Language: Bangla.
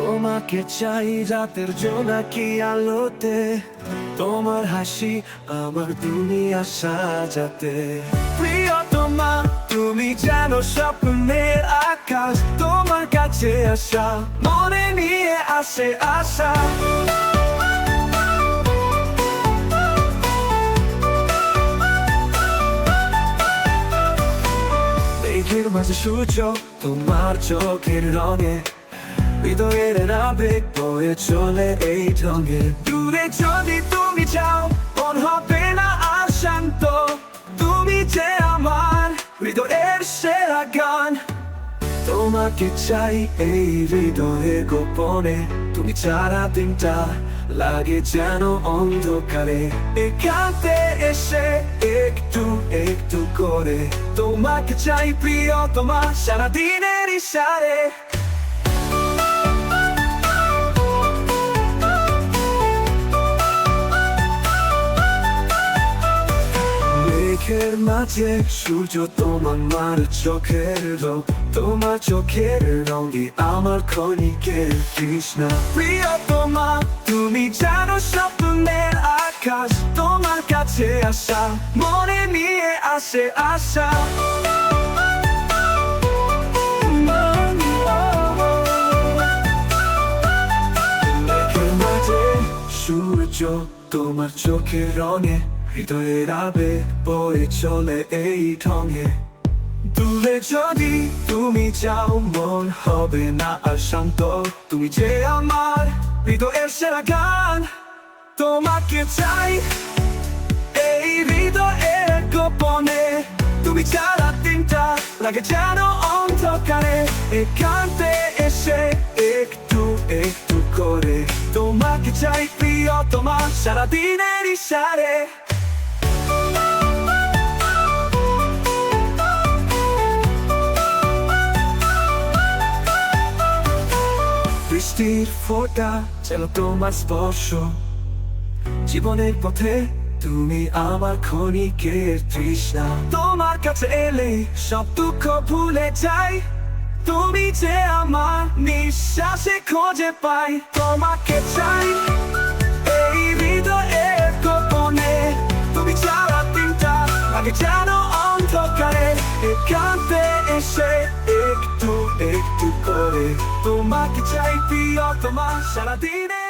তোমাকে চাই রাতের জোনাকি আলোতে, তোমার হাসি আমার দুনিয়া সাজাতে। প্রিয়তমা তুমি জানো স্বপ্নের আকাশ, তোমার কাছে আসা মনে নিয়ে আসে আশা। মেঘের মাঝে সূর্য তোমার চোখের রঙে, হৃদয়ের আবেগ বয়ে চলে এই ঢঙে। দূরে যদি তুমি যাও মন হবে না আর শান্ত, তুমি যে আমার হৃদয়ের সেরা গান। তোমাকে চাই এই হৃদয়ে গোপনে, তুমি ছাড়া দিনটা লাগে যেন অন্ধকারে। একান্তে এসে একটু একটু করে তোমাকে চাই প্রিয়তমা, সারাদিনের ইশারে। মেঘের মাঝে সূর্য তোমার চোখের রঙ, তোমার চোখের রঙে আমার ক্ষণিকের তৃষ্ণা। প্রিয়তমা তুমি জানো স্বপ্নের আকাশ, তোমার কাছে আসা মনে নিয়ে আসে আশা। মেঘের মাঝে সূর্য তোমার চোখের রঙে, হৃদয়ের আবেগ বয়ে চলে এই ঢঙে। দূরে যদি তুমি যাও মন হবে না আর শান্ত, তুমি যে আমার হৃদয়ের সেরা গান। তোমাকে চাই এই হৃদয়ের গোপনে, তুমি ছাড়া দিনটা লাগে যেন অন্ধকারে। একান্তে এসে একটু একটু করে তোমাকে চাই প্রিয়তমা, সারাদিনের ইশারে। বৃষ্টির ফোঁটা যেন তোমার স্পর্শ, জীবনের পথে তুমি আমার ক্ষণিকের তৃষ্ণা। তোমার কাছে এলে সব দুঃখ ভুলে যাই, তুমি যে আমার নিঃশ্বাসে খোঁজে পাই। তোমাকে চাই এই হৃদয়ের গোপনে, তুমি ছাড়া দিনটা লাগে যেন অন্ধকারে। একান্তে এসে একটু একটু করে তোমাকে চাই প্রিয়তমা, সারাদিনে